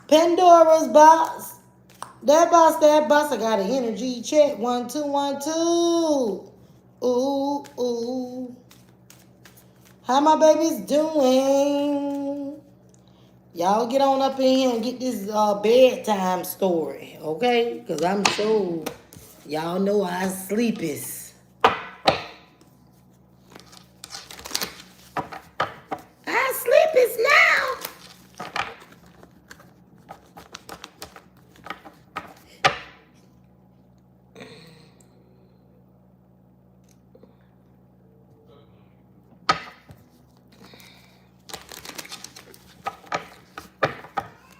Pandoras box. That box, that box. I got an energy check. 1 2 1 2. Ooh, ooh. How my babies doing? Y'all get on up in here and get this bedtime story, okay? Because I'm sure y'all know I sleep is. I sleep is now.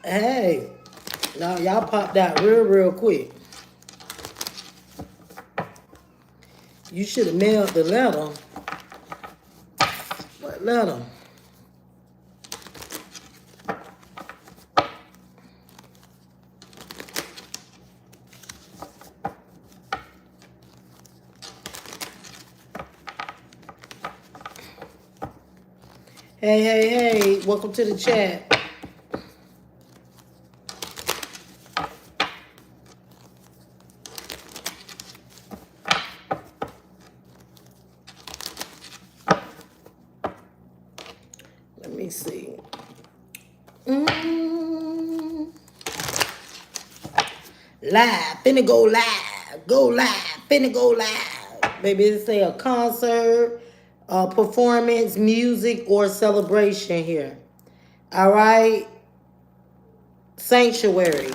Hey, now y'all popped out real quick. You should have mailed the letter. What letter? Hey, welcome to the chat. Let me see. Live, finna go live, finna go live. Baby, it say a concert, performance, music, or celebration here. All right, sanctuary.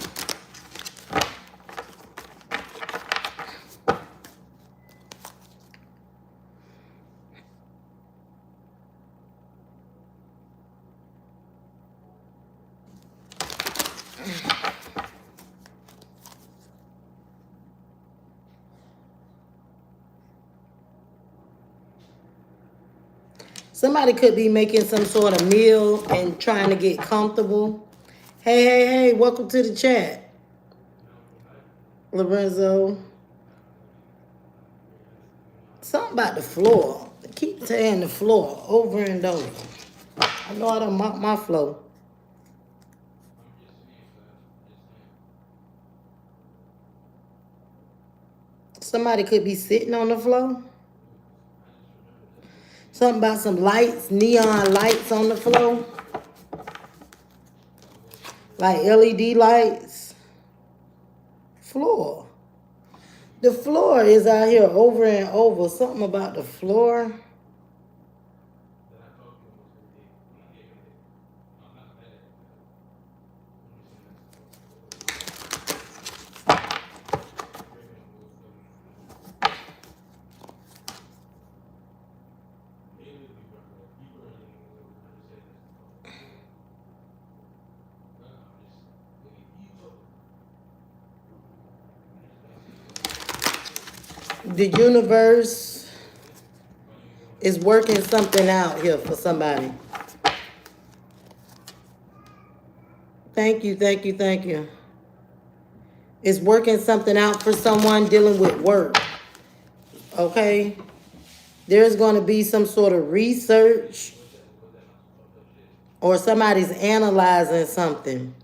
Somebody could be making some sort of meal and trying to get comfortable. Hey, welcome to the chat, Lorenzo. Something about the floor. I keep saying the floor over and over. I know I don't mop my floor. Somebody could be sitting on the floor. Something about some lights, neon lights on the floor. Like LED lights. Floor. The floor is out here over and over. Something about the floor. The universe is working something out here for somebody. Thank you. It's working something out for someone dealing with work. Okay? There's going to be some sort of research or somebody's analyzing something.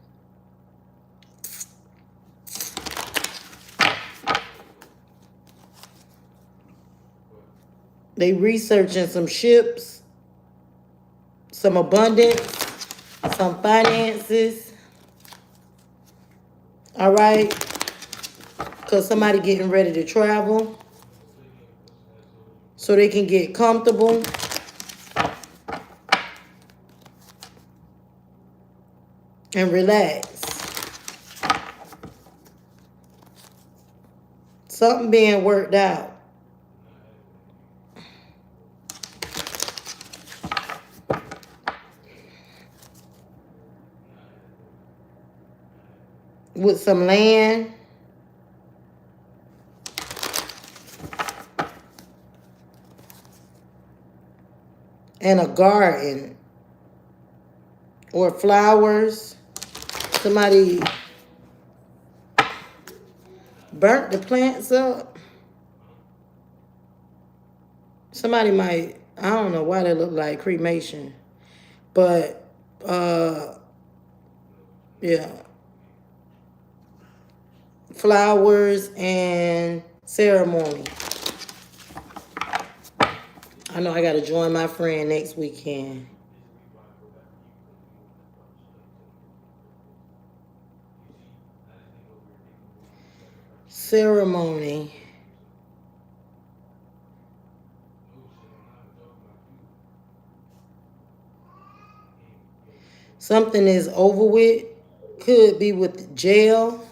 They researching some ships, some abundance, some finances. All right? Because somebody getting ready to travel so they can get comfortable. And relax. Something being worked out. With some land. And a garden. Or flowers. Somebody burnt the plants up. Somebody might, I don't know why they look like cremation. But, yeah. flowers, and ceremony. I know I got to join my friend next weekend. Ceremony. Something is over with. Could be with jail.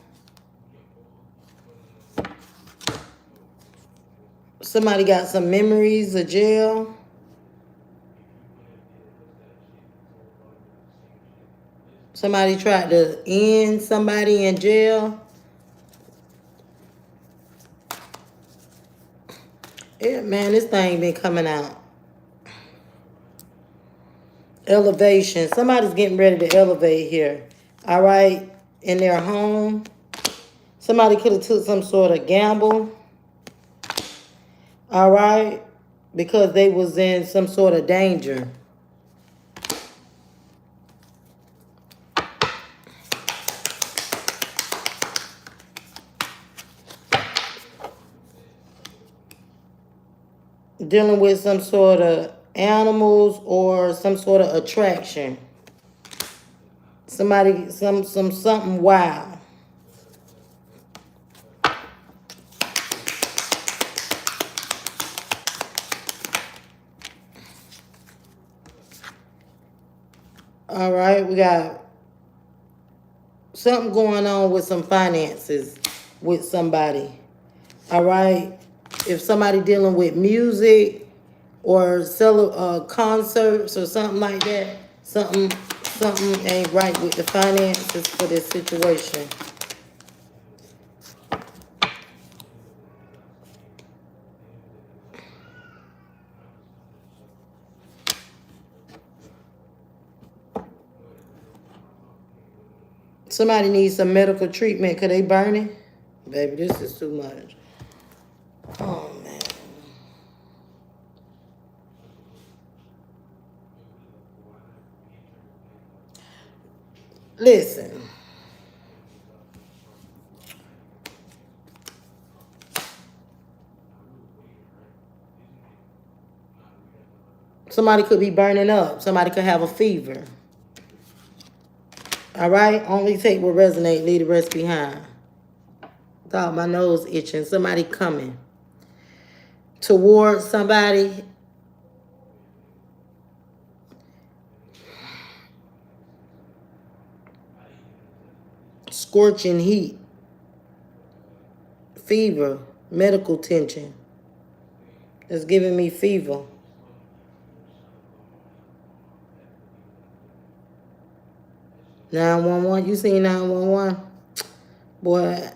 Somebody got some memories of jail. Somebody tried to end somebody in jail. Yeah, man, this thing been coming out. Elevation. Somebody's getting ready to elevate here. All right. In their home. Somebody could have took some sort of gamble. All right. Because they was in some sort of danger. Dealing with some sort of animals or some sort of attraction. Somebody, something wild. All right, we got something going on with some finances with somebody. All right, if somebody dealing with music or concerts or something like that, something ain't right with the finances for this situation. Somebody needs some medical treatment. Could they burn it? Baby, this is too much. Oh, man. Listen. Somebody could be burning up. Somebody could have a fever. All right? Only take what resonate, leave the rest behind. Thought my nose itching. Somebody coming towards somebody. Scorching heat. Fever. Medical tension. It's giving me fever. (911). You seen 911? Boy,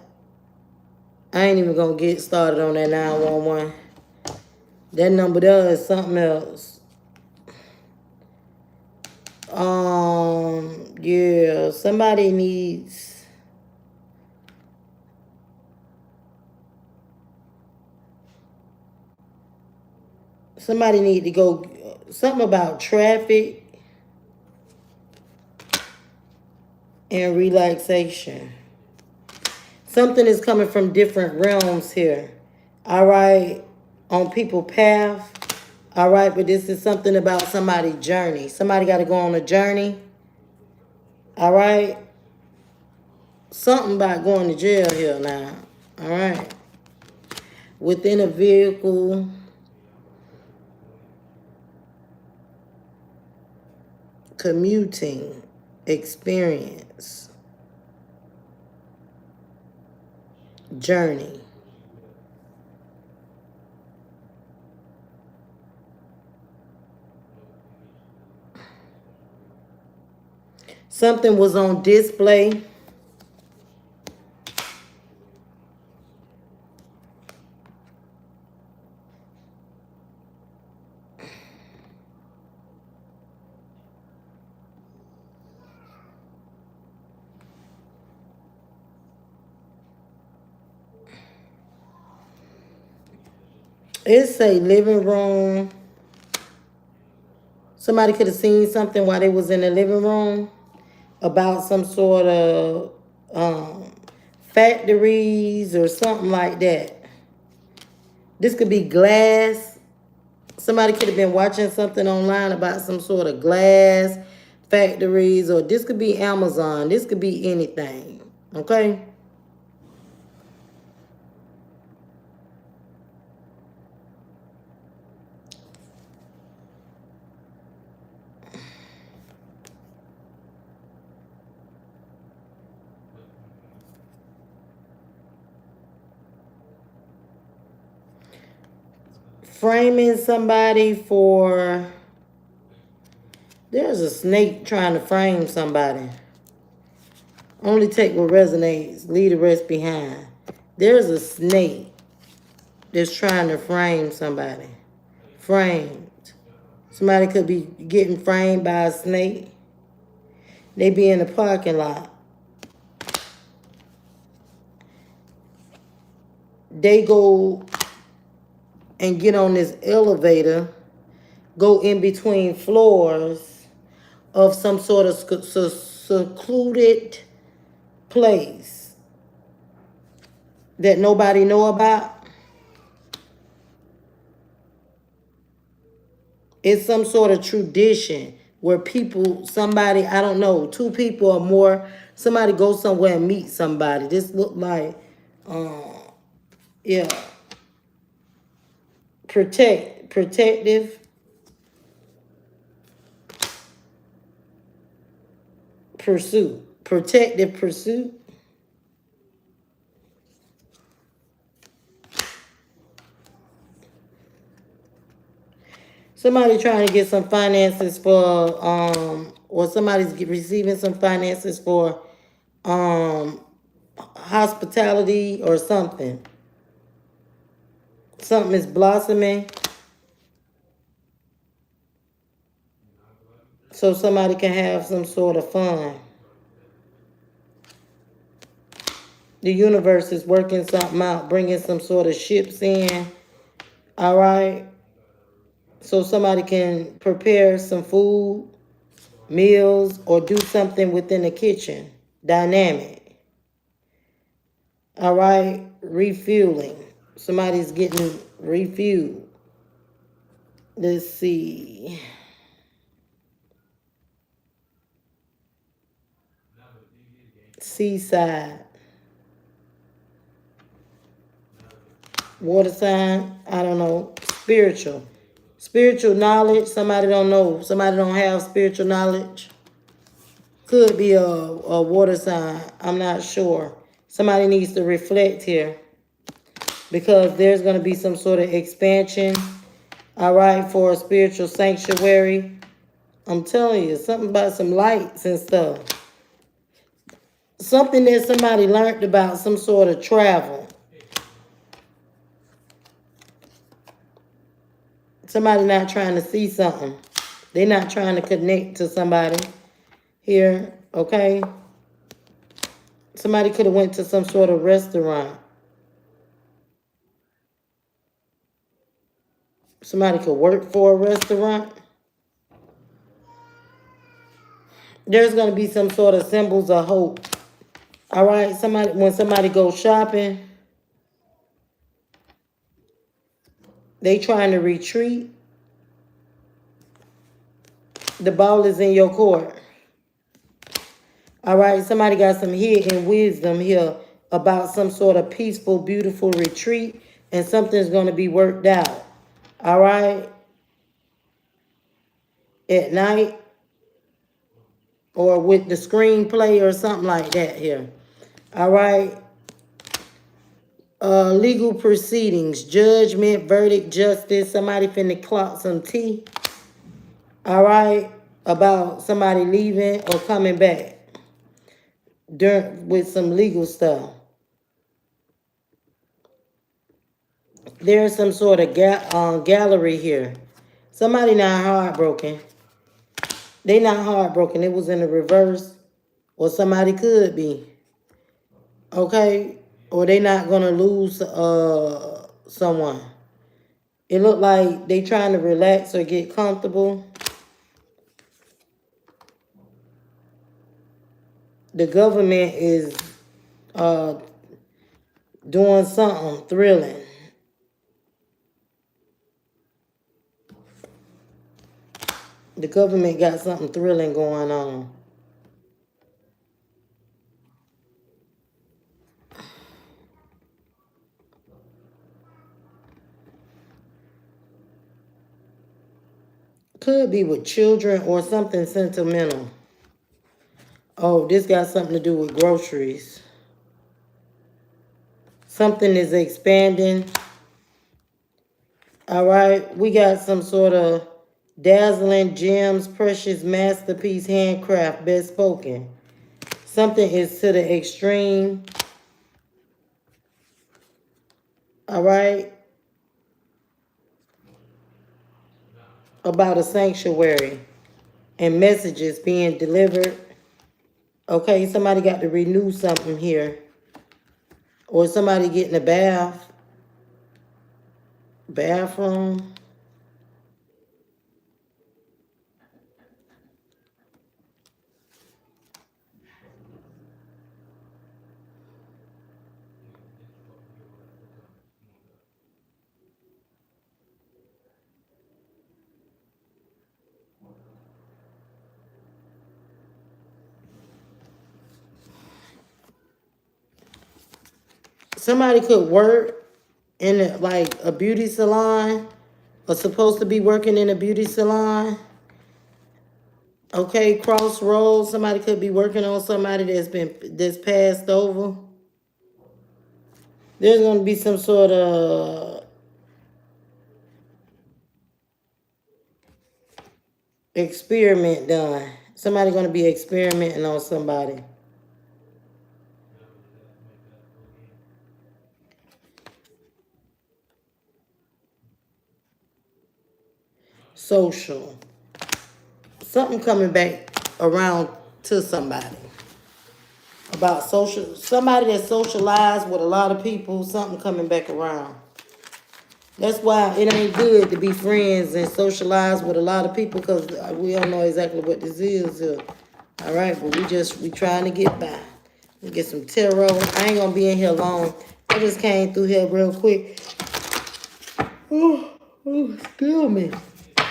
I ain't even gonna get started on that 911. That number there is something else. Yeah, somebody needs to go, something about traffic and relaxation. Something is coming from different realms here. All right, on people's path. All right, but this is something about somebody's journey. Somebody got to go on a journey. All right. Something about going to jail here now. All right. Within a vehicle. Commuting experience. Journey. Something was on display. It's a living room. Somebody could have seen something while they was in the living room about some sort of factories or something like that. This could be glass. Somebody could have been watching something online about some sort of glass factories, or this could be Amazon. This could be anything. Okay? Framing somebody for... There's a snake trying to frame somebody. Only take what resonates. Leave the rest behind. There's a snake that's trying to frame somebody. Framed. Somebody could be getting framed by a snake. They be in the parking lot. They go and get on this elevator, go in between floors of some sort of secluded place that nobody know about. It's some sort of tradition where people, somebody, I don't know, two people or more, somebody go somewhere and meet somebody. This look like, yeah, protective, pursuit, protective pursuit. Somebody trying to get some finances for, or somebody's receiving some finances for, hospitality or something. Something is blossoming. So somebody can have some sort of fun. The universe is working something out, bringing some sort of ships in. All right. So somebody can prepare some food, meals, or do something within the kitchen. Dynamic. All right. Refueling. Somebody's getting refueled. Let's see. Seaside. Water sign. I don't know. Spiritual. Spiritual knowledge. Somebody don't know. Somebody don't have spiritual knowledge. Could be a water sign. I'm not sure. Somebody needs to reflect here, because there's going to be some sort of expansion, all right, for a spiritual sanctuary. I'm telling you, something about some lights and stuff. Something that somebody learned about, some sort of travel. Somebody not trying to see something. They're not trying to connect to somebody here, okay? Somebody could have went to some sort of restaurant. Somebody could work for a restaurant. There's going to be some sort of symbols of hope. All right, when somebody goes shopping, they trying to retreat. The ball is in your court. All right, somebody got some hidden wisdom here about some sort of peaceful, beautiful retreat, and something's going to be worked out. All right, at night, or with the screenplay or something like that here. All right. Legal proceedings, judgment, verdict, justice. Somebody finna clock some tea. All right. About somebody leaving or coming back with some legal stuff. There's some sort of gallery here. Somebody not heartbroken. They not heartbroken. It was in the reverse. Or somebody could be. Okay? Or they not going to lose someone. It look like they trying to relax or get comfortable. The government is doing something thrilling. The government got something thrilling going on. Could be with children or something sentimental. Oh, this got something to do with groceries. Something is expanding. All right, we got some sort of dazzling gems, precious masterpiece, handcraft, best spoken. Something is to the extreme. All right. About a sanctuary and messages being delivered. Okay, somebody got to renew something here. Or somebody getting a bathroom. Somebody could work in like a beauty salon or supposed to be working in a beauty salon. Okay, crossroads. Somebody could be working on somebody that's passed over. There's gonna be some sort of experiment done. Somebody gonna be experimenting on somebody. Social. Something coming back around to somebody. About social, somebody that socialized with a lot of people, something coming back around. That's why it ain't good to be friends and socialize with a lot of people because we don't know exactly what this is here. All right, but we trying to get by. We get some tarot. I ain't gonna be in here long. I just came through here real quick. Excuse me.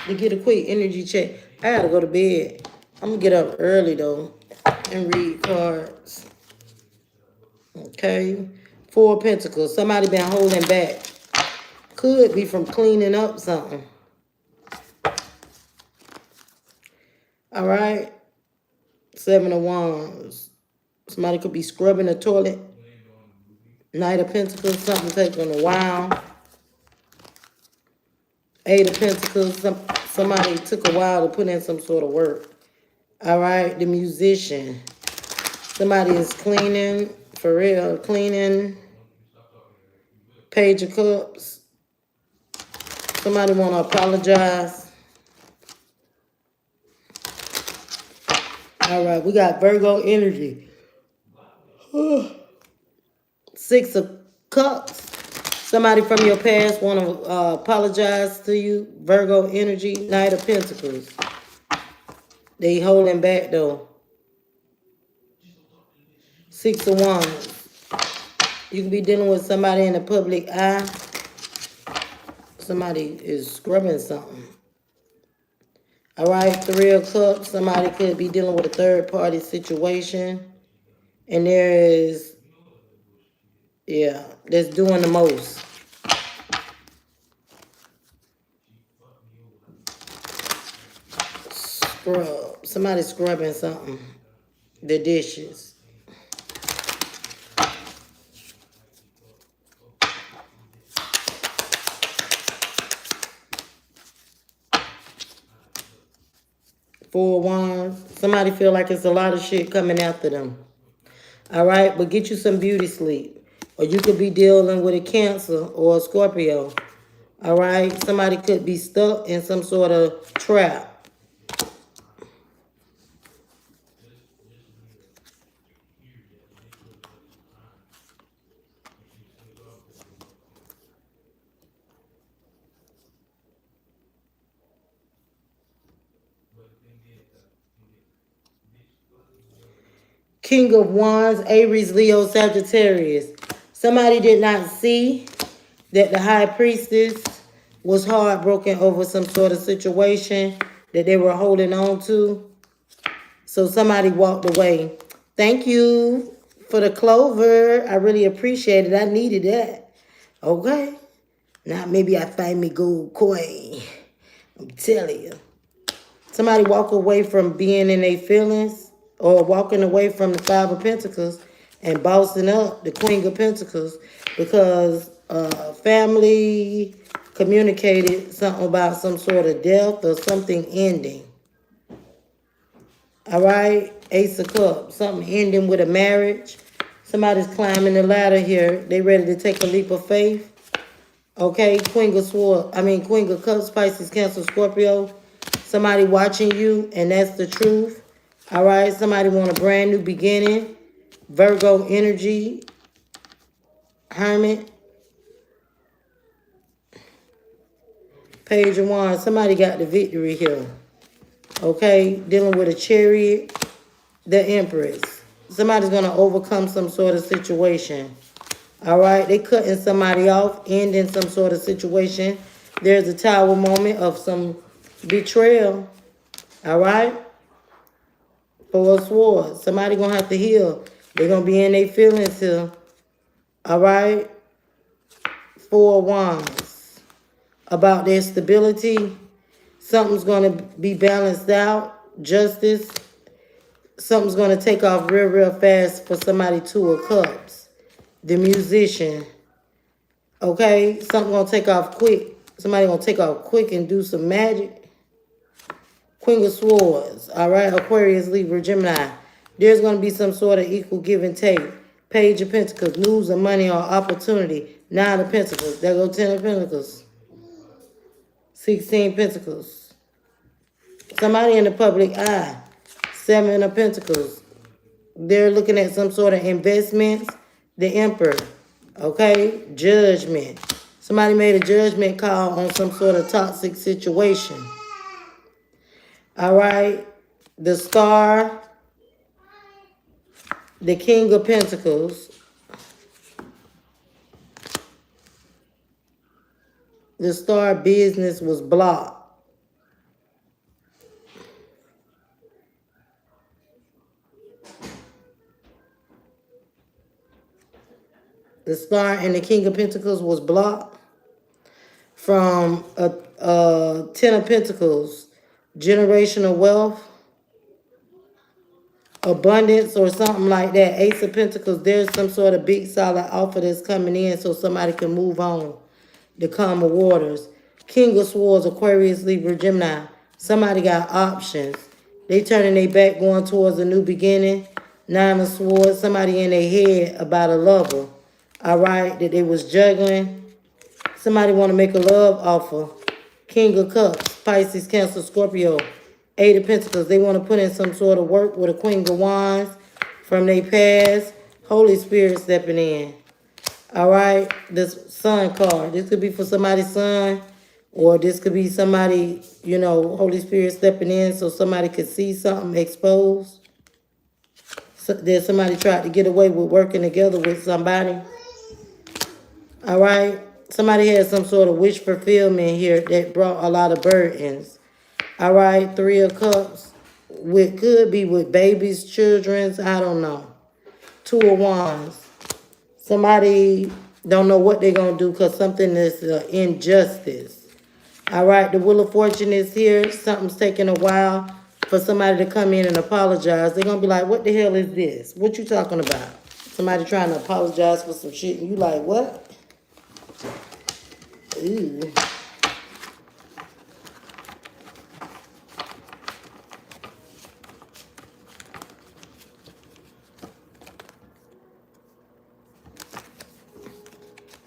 To get a quick energy check. I gotta go to bed. I'm gonna get up early though and read cards. Okay. Four of Pentacles. Somebody been holding back. Could be from cleaning up something. All right. Seven of Wands. Somebody could be scrubbing the toilet. Knight of Pentacles. Something taking a while. Eight of Pentacles. Somebody took a while to put in some sort of work. All right. The Musician. Somebody is cleaning. For real. Cleaning. Page of Cups. Somebody want to apologize. All right, we got Virgo energy. Six of Cups. Somebody from your past want to apologize to you. Virgo energy. Knight of Pentacles. They holding back though. Six of Wands. You could be dealing with somebody in the public eye. Somebody is scrubbing something. All right, Three of Cups. Somebody could be dealing with a third party situation. And there is, yeah, that's doing the most. Scrub. Somebody scrubbing something. The dishes. Four of Wands. Somebody feel like it's a lot of shit coming after them. All right, but get you some beauty sleep. Or you could be dealing with a Cancer or a Scorpio. All right, somebody could be stuck in some sort of trap. King of Wands, Aries, Leo, Sagittarius. Somebody did not see that the high priestess was heartbroken over some sort of situation that they were holding on to. So somebody walked away. Thank you for the clover. I really appreciate it. I needed that. Okay. Now maybe I find me gold coin. I'm telling you. Somebody walk away from being in their feelings or walking away from the Five of Pentacles and bossing up the Queen of Pentacles because family communicated something about some sort of death or something ending. All right? Ace of Cups. Something ending with a marriage. Somebody's climbing the ladder here. They ready to take a leap of faith. Okay? Queen of Cups, Pisces, Cancer, Scorpio. Somebody watching you, and that's the truth. All right? Somebody want a brand new beginning. Virgo energy. Hermit. Page of Wands. Somebody got the victory here. Okay? Dealing with a Chariot. The Empress. Somebody's going to overcome some sort of situation. All right? They cutting somebody off, ending some sort of situation. There's a Tower moment of some betrayal. All right? Four of Swords. Somebody going to have to heal. They're going to be in their feelings here. All right? Four of Wands. About their stability. Something's going to be balanced out. Justice. Something's going to take off real, real fast for somebody. Two of Cups. The Musician. Okay? Something going to take off quick. Somebody going to take off quick and do some magic. Queen of Swords. All right? Aquarius, Libra, Gemini. There's going to be some sort of equal give and take. Page of Pentacles. News of money or opportunity. Nine of Pentacles. There go 10 of Pentacles. 16 Pentacles. Somebody in the public eye. Seven of Pentacles. They're looking at some sort of investments. The Emperor. Okay? Judgment. Somebody made a judgment call on some sort of toxic situation. All right? The Star. The King of Pentacles. The Star business was blocked. The Star and the King of Pentacles was blocked from a 10 of Pentacles, generational wealth, abundance, or something like that. Ace of Pentacles, there's some sort of big solid offer that's coming in so somebody can move on the calmer waters. King of Swords, Aquarius, Libra, Gemini. Somebody got options. They turning their back going towards a new beginning. Nine of Swords, somebody in their head about a lover. All right, that they was juggling. Somebody want to make a love offer. King of Cups, Pisces, Cancer, Scorpio. Eight of Pentacles. They want to put in some sort of work with a Queen of Wands from their past. Holy Spirit stepping in. All right, this Sun card. This could be for somebody's son, or this could be somebody, you know, Holy Spirit stepping in so somebody could see something exposed. So there's somebody tried to get away with working together with somebody. All right. Somebody had some sort of wish fulfillment here that brought a lot of burdens. All right. Three of Cups. Could be with babies, children's. I don't know. Two of Wands. Somebody don't know what they're going to do because something is injustice. All right. The Wheel of Fortune is here. Something's taking a while for somebody to come in and apologize. They're going to be like, what the hell is this? What you talking about? Somebody trying to apologize for some shit and you like, what? Ooh.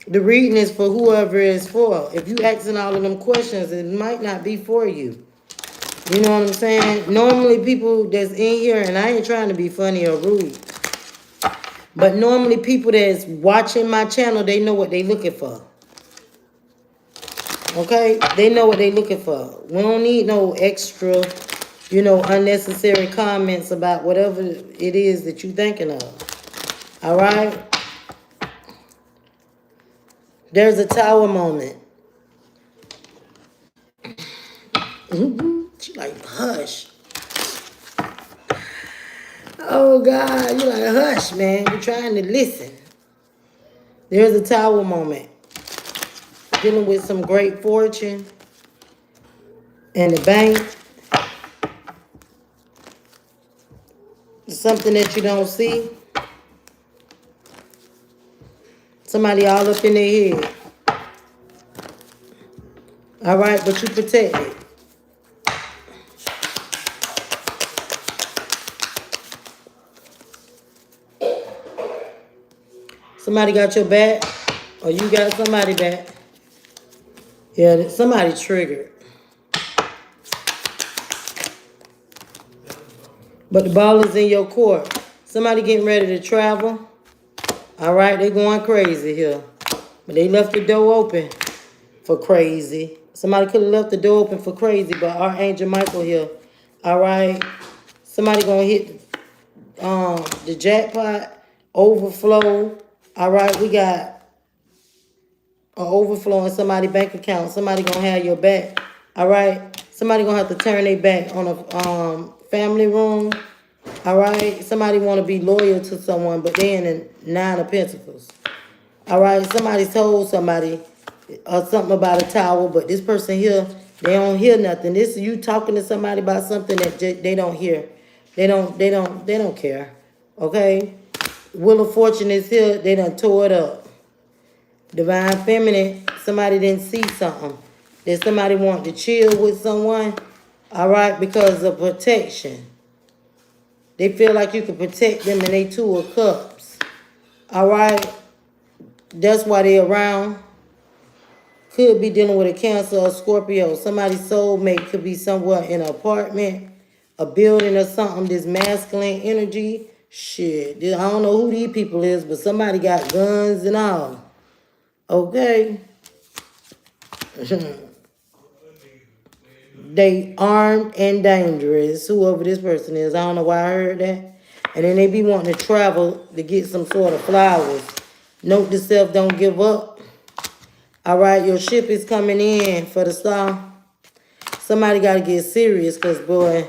The reading is for whoever it's for. If you asking all of them questions, it might not be for you. You know what I'm saying? Normally people that's in here, and I ain't trying to be funny or rude, but normally people that's watching my channel, they know what they looking for. Okay? They know what they looking for. We don't need no extra, you know, unnecessary comments about whatever it is that you thinking of. All right? There's a tower moment. She like, hush. Oh, God. You like, hush, man. We're trying to listen. There's a tower moment. Dealing with some great fortune in the bank. Something that you don't see. Somebody all up in their head. All right, but you protect it. Somebody got your back, or you got somebody back. Yeah, somebody triggered. But the ball is in your court. Somebody getting ready to travel. All right, they going crazy here. But they left the door open for crazy. Somebody could have left the door open for crazy, but Archangel Michael here. All right. Somebody gonna hit the jackpot, overflow. All right, we got an overflow in somebody's bank account. Somebody gonna have your back. All right. Somebody gonna have to turn their back on a family room. All right. Somebody want to be loyal to someone, but they in the 9 of Pentacles. All right. Somebody told somebody something about a tower, but this person here, they don't hear nothing. This is you talking to somebody about something that they don't hear. They don't care. Okay. Wheel of Fortune is here. They done tore it up. Divine Feminine, somebody didn't see something. That somebody want to chill with someone. All right, because of protection. They feel like you can protect them and they 2 of Cups. All right. That's why they around. Could be dealing with a Cancer or Scorpio. Somebody's soulmate could be somewhere in an apartment, a building or something. This masculine energy. Shit. I don't know who these people is, but somebody got guns and all. Okay. They armed and dangerous, whoever this person is. I don't know why I heard that. And then they be wanting to travel to get some sort of flowers. Note to self, don't give up. All right, your ship is coming in for the star. Somebody got to get serious because, boy,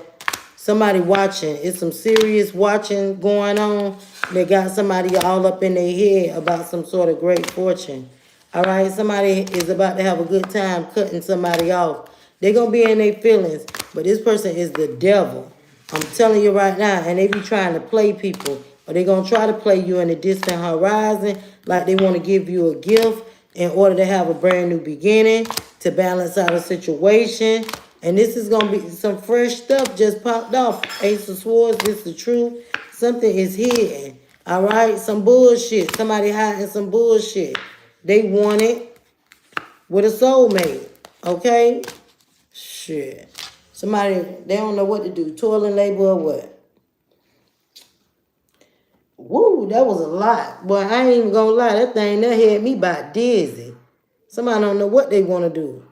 somebody watching. It's some serious watching going on. They got somebody all up in their head about some sort of great fortune. All right, somebody is about to have a good time cutting somebody off. They're going to be in their feelings, but this person is the devil. I'm telling you right now, and they be trying to play people, or they're going to try to play you in the distant horizon like they want to give you a gift in order to have a brand new beginning, to balance out a situation. And this is going to be some fresh stuff just popped off. Ace of Swords, this is the truth. Something is hidden. All right, some bullshit. Somebody hiding some bullshit. They want it with a soulmate. Okay? Shit. Somebody, they don't know what to do. Toil and labor or what? Woo, that was a lot. Boy, I ain't even gonna lie. That thing that had me about dizzy. Somebody don't know what they want to do.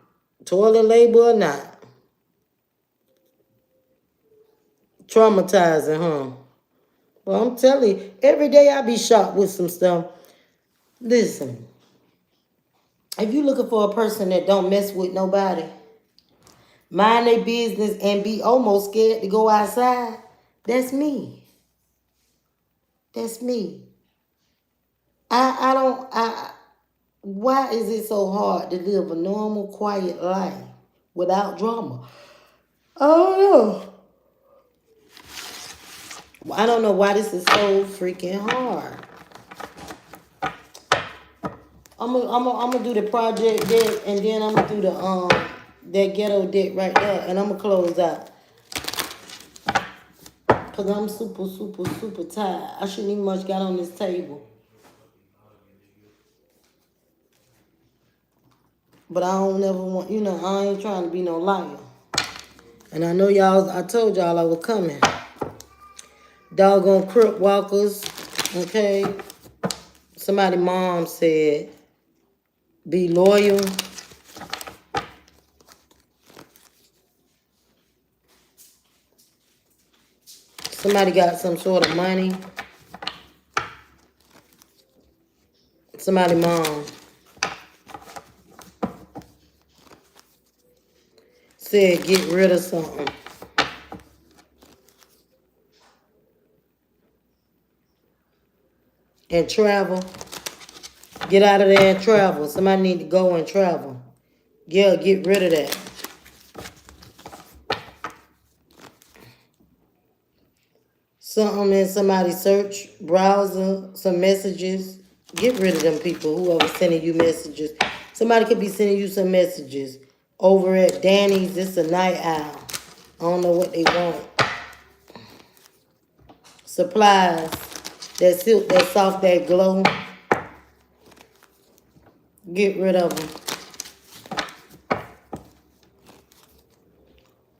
Toil and labor or not. Traumatizing, huh? Well, I'm telling you, every day I be shocked with some stuff. Listen, if you looking for a person that don't mess with nobody, mind their business and be almost scared to go outside, that's me. That's me. Why is it so hard to live a normal, quiet life without drama? I don't know. I don't know why this is so freaking hard. I'm gonna do the project deck, and then I'm gonna do the that ghetto deck right there, and I'm gonna close out. Cause I'm super tired. I shouldn't even much got on this table. But I don't never want, I ain't trying to be no liar. And I know y'all, I told y'all I was coming. Doggone crip walkers, okay? Somebody mom said, be loyal. Somebody got some sort of money. Somebody mom. said get rid of something. And travel. Get out of there and travel. Somebody need to go and travel. Yeah, get rid of that. Something in somebody's search browser, some messages. Get rid of them people, whoever sending you messages. Somebody could be sending you some messages. Over at Danny's, it's a night owl. I don't know what they want. Supplies. That silk, that soft, that glow. Get rid of them.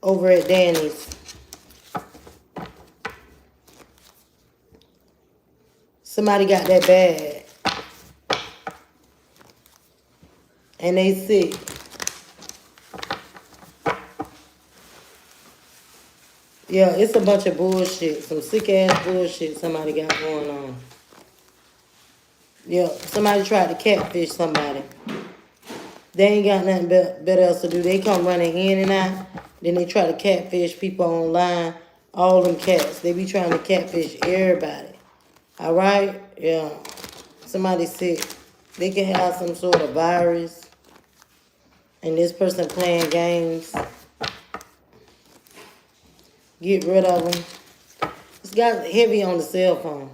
Over at Danny's. Somebody got that bad. And they sick. Yeah, it's a bunch of bullshit. Some sick ass bullshit somebody got going on. Yeah, somebody tried to catfish somebody. They ain't got nothing better else to do. They come running in and out. Then they try to catfish people online. All them cats. They be trying to catfish everybody. All right? Yeah. Somebody sick. They can have some sort of virus. And this person playing games. Get rid of them. This guy's heavy on the cell phone.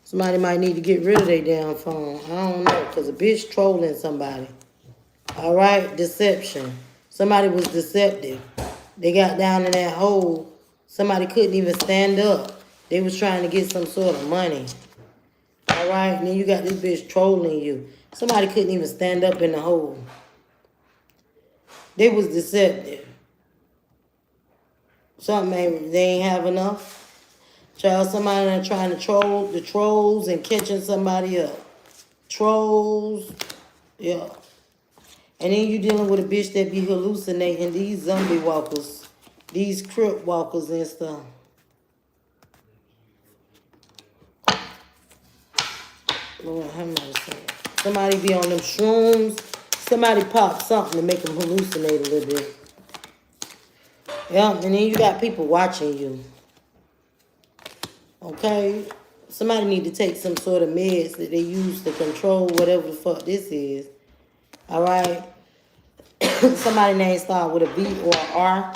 Somebody might need to get rid of their damn phone. I don't know. Because a bitch trolling somebody. All right? Deception. Somebody was deceptive. They got down in that hole. Somebody couldn't even stand up. They was trying to get some sort of money. All right? And then you got this bitch trolling you. Somebody couldn't even stand up in the hole. They was deceptive. Something they ain't have enough. Child, somebody that trying to troll the trolls and catching somebody up. Trolls. Yeah. And then you dealing with a bitch that be hallucinating these zombie walkers. These crip walkers and stuff. Lord have mercy. Somebody be on them shrooms. Somebody pop something to make them hallucinate a little bit. Yeah, and then you got people watching you. Okay? Somebody need to take some sort of meds that they use to control whatever the fuck this is. All right? Somebody name start with a V or an R.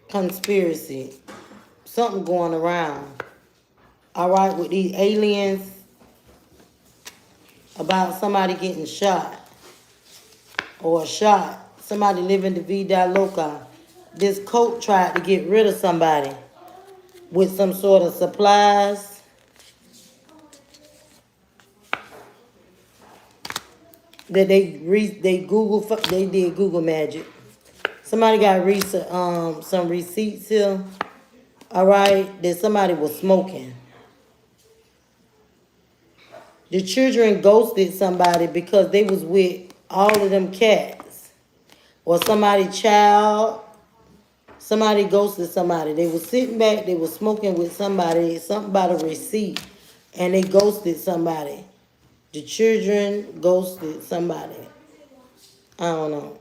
Conspiracy. Something going around. All right, with these aliens. About somebody getting shot. Or shot. Somebody living the vida loca. This cult tried to get rid of somebody with some sort of supplies. That they did Google magic. Somebody got some receipts here. All right, that somebody was smoking. The children ghosted somebody because they was with all of them cats. Or somebody's child. Somebody ghosted somebody. They was sitting back. They was smoking with somebody. Something about a receipt. And they ghosted somebody. The children ghosted somebody. I don't know.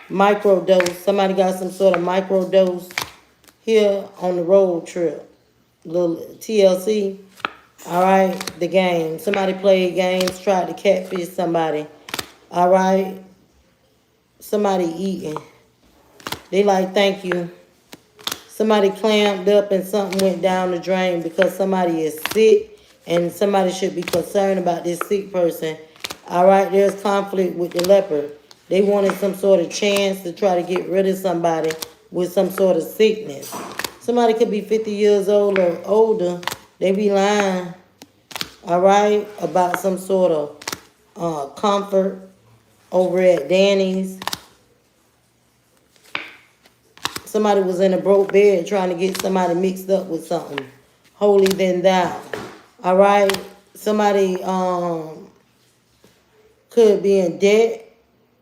Microdose. Somebody got some sort of microdose here on the road trip. Little TLC. All right. The game. Somebody played games. Tried to catfish somebody. All right. Somebody eating. They like, thank you. Somebody clamped up and something went down the drain because somebody is sick and somebody should be concerned about this sick person. All right, there's conflict with the leopard. They wanted some sort of chance to try to get rid of somebody with some sort of sickness. Somebody could be 50 years old or older. They be lying, all right, about some sort of comfort over at Danny's. Somebody was in a broke bed trying to get somebody mixed up with something. Holy than thou. All right? Somebody could be in debt.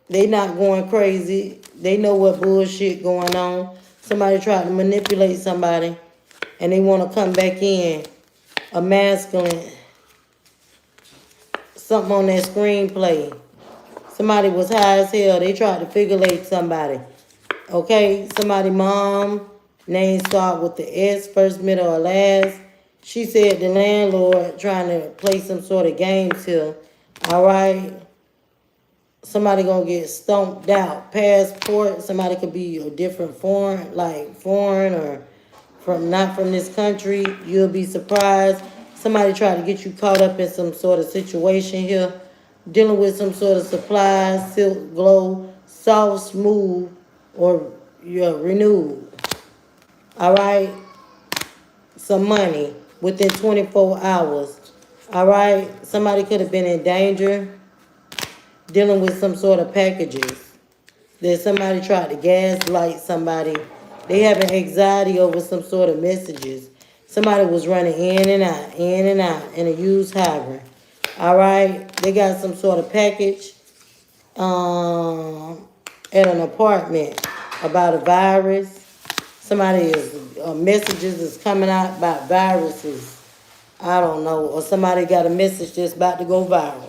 They not going crazy. They know what bullshit going on. Somebody tried to manipulate somebody and they want to come back in. a masculine, something on that screenplay. Somebody was high as hell. They tried to figure somebody. Okay, somebody mom, name start with the S, first, middle, or last. She said the landlord trying to play some sort of games here. All right. Somebody gonna get stomped out. Passport, somebody could be a different foreign, like foreign or from not from this country. You'll be surprised. Somebody try to get you caught up in some sort of situation here. Dealing with some sort of supplies, silk, glow, soft, smooth, or you're renewed. All right. Some money within 24 hours. All right. Somebody could have been in danger dealing with some sort of packages. That somebody tried to gaslight somebody. They having anxiety over some sort of messages. Somebody was running in and out in a used hydrant. All right. They got some sort of package at an apartment about a virus. Somebody messages is coming out about viruses. I don't know. Or somebody got a message that's about to go viral.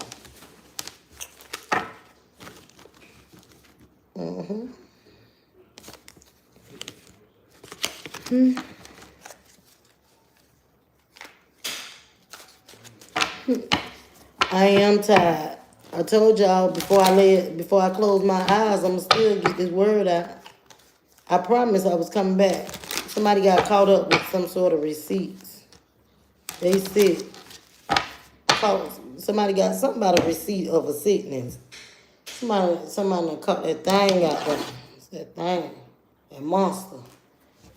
I am tired. I told y'all before I close my eyes, I'ma still get this word out. I promised I was coming back. Somebody got caught up with some sort of receipts. They sick. Somebody got something about a receipt of a sickness. Somebody caught that thing out there. It's that thing. That monster.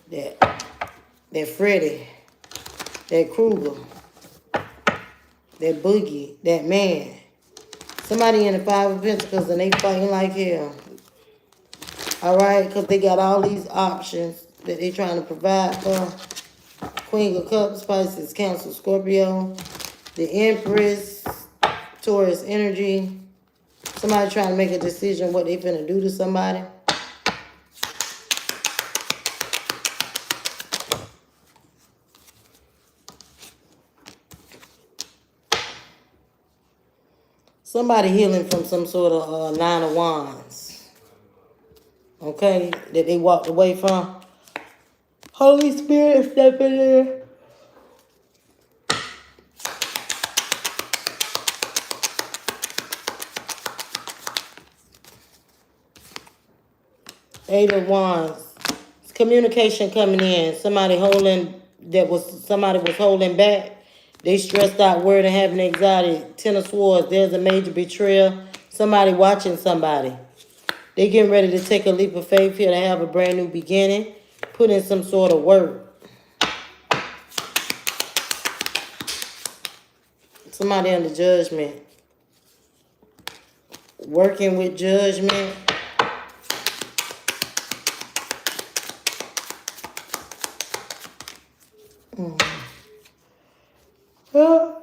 That Freddy. That Krueger. That Boogie. That man. Somebody in the Five of Pentacles and they fighting like hell. All right, because they got all these options that they trying to provide for. Queen of Cups, Pisces, Cancer, Scorpio. The Empress, Taurus energy. Somebody trying to make a decision what they finna do to somebody. Somebody healing from some sort of Nine of Wands. Okay, that they walked away from. Holy Spirit stepping in. Eight of Wands. Communication coming in. Somebody was holding back. They stressed out, worried, and having anxiety. Ten of Swords. There's a major betrayal. Somebody watching somebody. They getting ready to take a leap of faith here to have a brand new beginning. Put in some sort of work. Somebody under judgment. Working with judgment.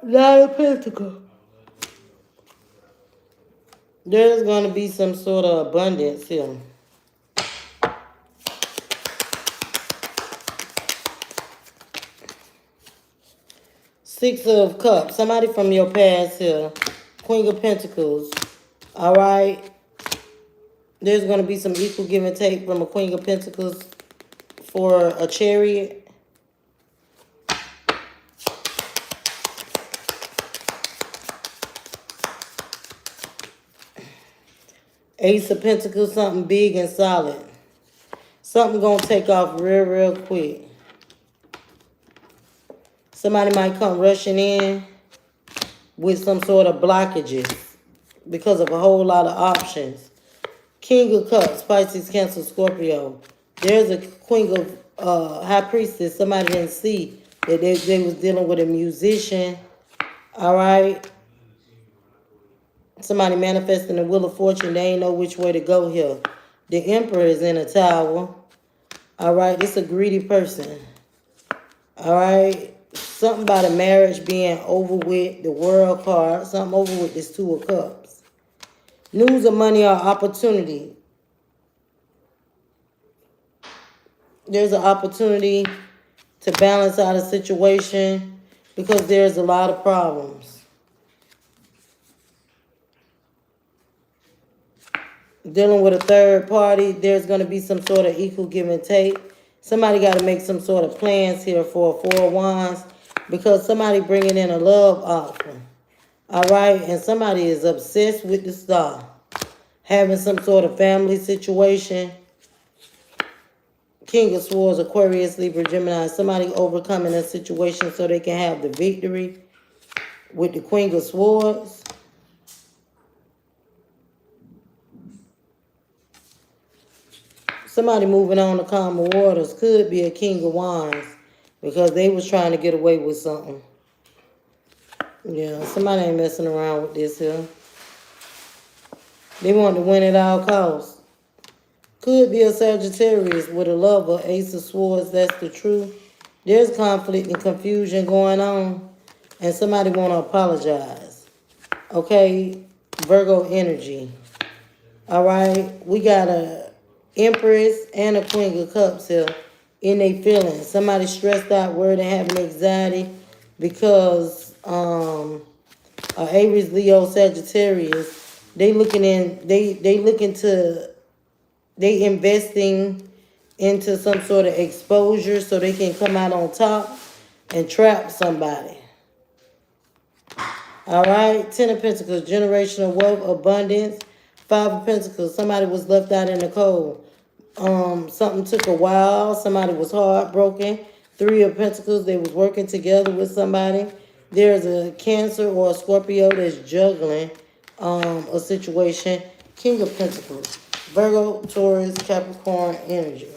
Nine of Pentacles. There's going to be some sort of abundance here. Six of Cups. Somebody from your past here. Queen of Pentacles. All right. There's going to be some equal give and take from a Queen of Pentacles for a Chariot. Ace of Pentacles, something big and solid. Something going to take off real quick. Somebody might come rushing in with some sort of blockages because of a whole lot of options. King of Cups, Pisces, Cancer, Scorpio. There's a Queen of High Priestess. Somebody didn't see that they was dealing with a musician. All right. Somebody manifesting the Wheel of Fortune. They ain't know which way to go here. The Emperor is in a tower. All right. It's a greedy person. All right. Something about a marriage being over with. The World card. Something over with this Two of Cups. News of money or opportunity. There's an opportunity to balance out a situation because there's a lot of problems. Dealing with a third party, there's going to be some sort of equal give and take. Somebody got to make some sort of plans here for a Four of Wands because somebody bringing in a love offer. All right, and somebody is obsessed with the star. Having some sort of family situation. King of Swords, Aquarius, Libra, Gemini. Somebody overcoming a situation so they can have the victory with the Queen of Swords. Somebody moving on to calmer waters. Could be a King of Wands because they was trying to get away with something. Yeah, somebody ain't messing around with this here. They want to win at all costs. Could be a Sagittarius with a lover, Ace of Swords. That's the truth. There's conflict and confusion going on. And somebody want to apologize. Okay? Virgo energy. All right? We got a Empress and a Queen of Cups here in their feelings. Somebody stressed out, worried, and having anxiety because Aries, Leo, Sagittarius, they investing into some sort of exposure so they can come out on top and trap somebody. All right, 10 of Pentacles, generational wealth, abundance. 5 of Pentacles, somebody was left out in the cold. Something took a while. Somebody was heartbroken. 3 of Pentacles, they was working together with somebody. There's a Cancer or a Scorpio that's juggling a situation. King of Pentacles, Virgo, Taurus, Capricorn energy.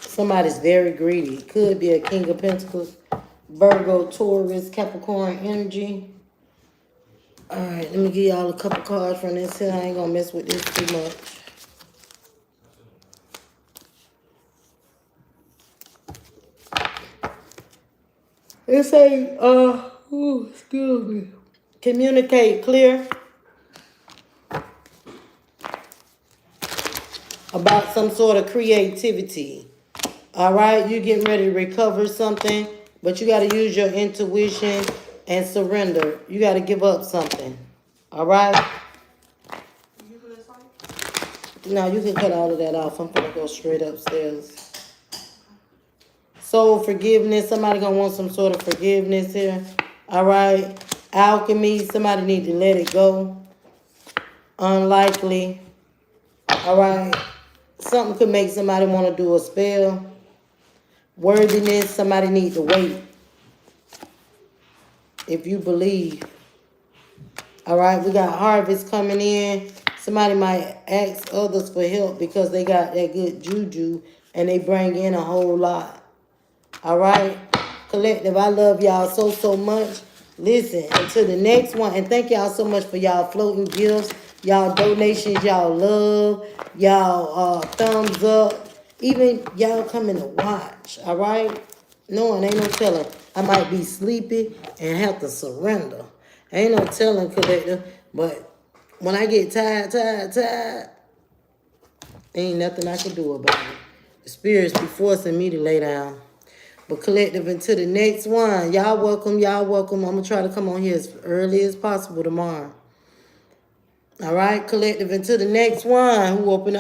Somebody's very greedy. Could be a King of Pentacles, Virgo, Taurus, Capricorn energy. All right, let me give y'all a couple cards from this here. I ain't gonna mess with this too much. It say, excuse me. Communicate clear about some sort of creativity. All right, you're getting ready to recover something, but you got to use your intuition and surrender. You got to give up something. All right? No, you can cut all of that off. I'm going to go straight upstairs. Soul forgiveness. Somebody going to want some sort of forgiveness here. All right? Alchemy. Somebody need to let it go. Unlikely. All right? Something could make somebody want to do a spell. Worthiness. Somebody need to wait. If you believe. All right? We got harvest coming in. Somebody might ask others for help because they got that good juju and they bring in a whole lot. All right? Collective, I love y'all so, so much. Listen, until the next one. And thank y'all so much for y'all floating gifts, y'all donations, y'all love, y'all thumbs up. Even y'all coming to watch. All right? No, ain't no telling. I might be sleepy and have to surrender. Ain't no telling, collective. But when I get tired, ain't nothing I can do about it. The spirits be forcing me to lay down. But collective, until the next one. Y'all welcome, y'all welcome. I'm going to try to come on here as early as possible tomorrow. All right, collective, until the next one. Who open up?